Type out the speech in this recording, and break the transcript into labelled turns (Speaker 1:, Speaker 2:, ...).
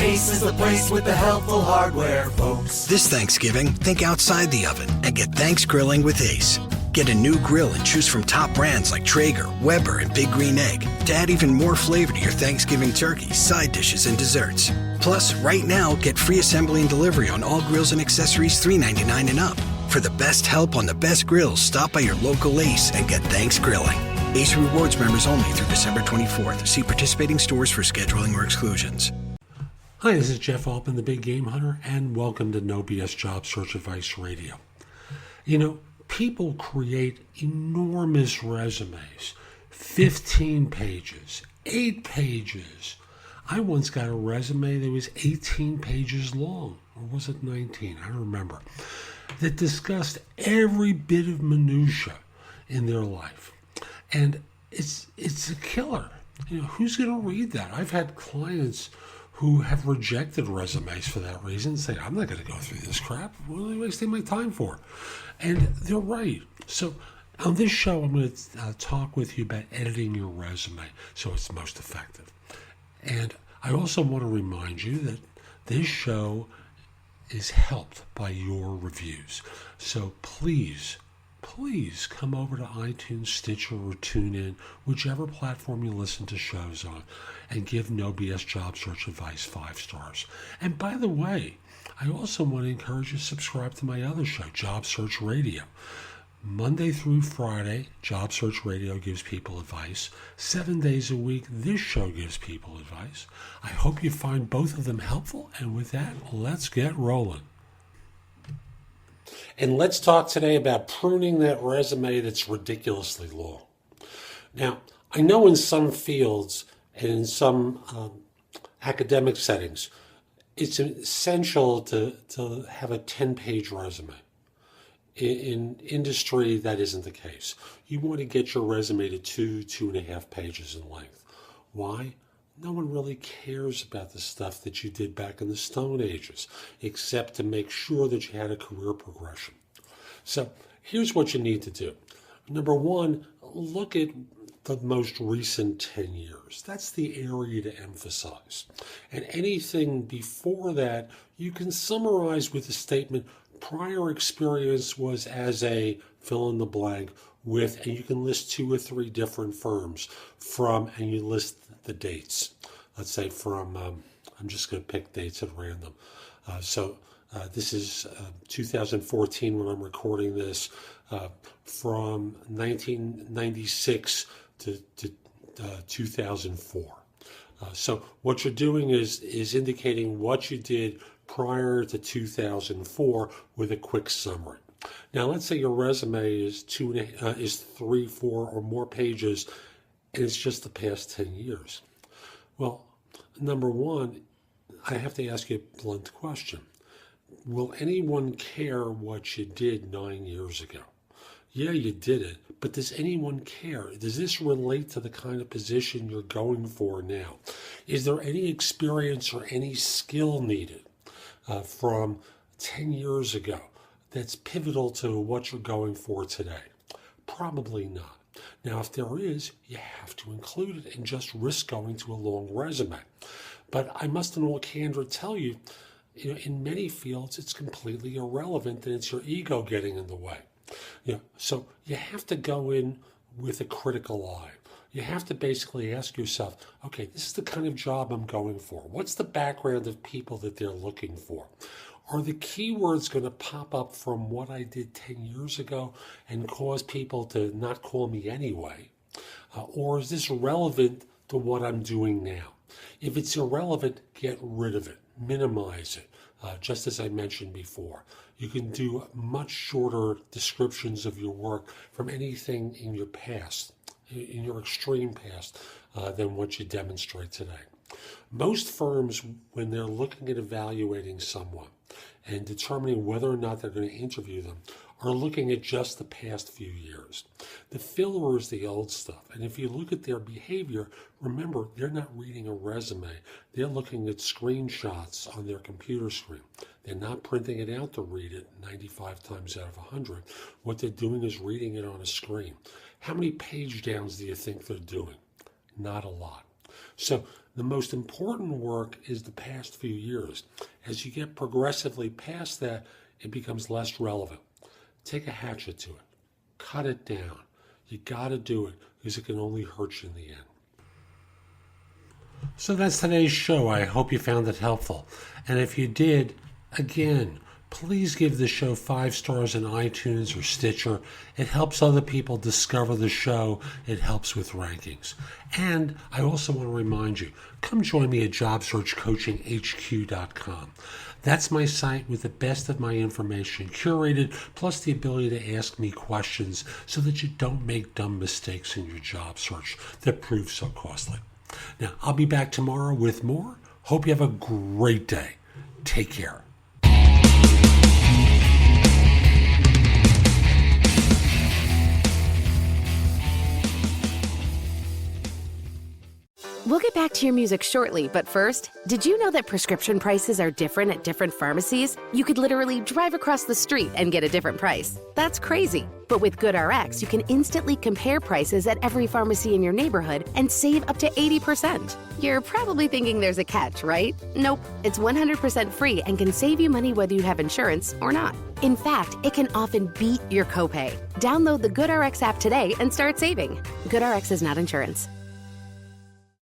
Speaker 1: Ace is the place with the helpful hardware, folks.
Speaker 2: This Thanksgiving, think outside the oven and get Thanks Grilling with Ace. Get a new grill and choose from top brands like Traeger, Weber, and Big Green Egg to add even more flavor to your Thanksgiving turkey, side dishes, and desserts. Plus, right now, get free assembly and delivery on all grills and accessories $3.99 and up. For the best help on the best grills, stop by your local Ace and get Thanks Grilling. Ace Rewards members only through December 24th. See participating stores for scheduling or exclusions.
Speaker 3: Hi, this is Jeff Altman, the Big Game Hunter, and welcome to No BS Job Search Advice Radio. You know, people create enormous resumes, 15 pages, 8 pages. I once got a resume that was 18 pages long, or was it 19? I don't remember. That discussed every bit of minutia in their life. And it's a killer. You know, who's going to read that? I've had clients who have rejected resumes for that reason, say, I'm not going to go through this crap. What are they wasting my time for? And they're right. So on this show, I'm going to talk with you about editing your resume so it's most effective. And I also want to remind you that this show is helped by your reviews. So please come over to iTunes, Stitcher, or TuneIn, whichever platform you listen to shows on, and give No BS Job Search Advice 5 stars. And by the way, I also want to encourage you to subscribe to my other show, Job Search Radio. Monday through Friday, Job Search Radio gives people advice. 7 days a week, this show gives people advice. I hope you find both of them helpful. And with that, let's get rolling. And let's talk today about pruning that resume that's ridiculously long. Now, I know in some fields and in some academic settings, it's essential to have a 10-page resume. In industry, that isn't the case. You want to get your resume to 2.5 pages in length. Why? No one really cares about the stuff that you did back in the Stone Ages, except to make sure that you had a career progression. So here's what you need to do. Number one, look at the most recent 10 years. That's the area to emphasize. And anything before that, you can summarize with the statement, prior experience was as a fill in the blank with, and you can list 2 or 3 different firms from, and you list the dates. Let's say from, I'm just going to pick dates at random. This is 2014 when I'm recording this, from 1996 to 2004. So what you're doing is indicating what you did prior to 2004 with a quick summary. Now, let's say your resume is 3, 4, or more pages, and it's just the past 10 years. Well, number one, I have to ask you a blunt question. Will anyone care what you did 9 years ago? Yeah, you did it, but does anyone care? Does this relate to the kind of position you're going for now? Is there any experience or any skill needed from 10 years ago that's pivotal to what you're going for today? Probably not. Now, if there is, you have to include it and just risk going to a long resume. But I must in all candor tell you, in many fields, it's completely irrelevant and it's your ego getting in the way. So you have to go in with a critical eye. You have to basically ask yourself, okay, this is the kind of job I'm going for. What's the background of people that they're looking for? Are the keywords going to pop up from what I did 10 years ago and cause people to not call me anyway? Or is this relevant to what I'm doing now? If it's irrelevant, get rid of it, minimize it. Just as I mentioned before, you can do much shorter descriptions of your work from anything in your past, in your extreme past, than what you demonstrate today. Most firms, when they're looking at evaluating someone and determining whether or not they're going to interview them, are looking at just the past few years. The filler is the old stuff. And if you look at their behavior, remember, they're not reading a resume. They're looking at screenshots on their computer screen. They're not printing it out to read it 95 times out of 100. What they're doing is reading it on a screen. How many page downs do you think they're doing? Not a lot. So The most important work is the past few years. As you get progressively past that, it becomes less relevant. Take a hatchet to it. Cut it down. You got to do it because it can only hurt you in the end. So that's today's show. I hope you found it helpful. And if you did, again, please give the show 5 stars in iTunes or Stitcher. It helps other people discover the show. It helps with rankings. And I also want to remind you, come join me at JobSearch.Coaching.HQ.com. That's my site with the best of my information curated, plus the ability to ask me questions so that you don't make dumb mistakes in your job search that prove so costly. Now, I'll be back tomorrow with more. Hope you have a great day. Take care.
Speaker 4: We'll get back to your music shortly, but first, did you know that prescription prices are different at different pharmacies? You could literally drive across the street and get a different price. That's crazy. But with GoodRx, you can instantly compare prices at every pharmacy in your neighborhood and save up to 80%. You're probably thinking there's a catch, right? Nope. It's 100% free and can save you money whether you have insurance or not. In fact, it can often beat your copay. Download the GoodRx app today and start saving. GoodRx is not insurance.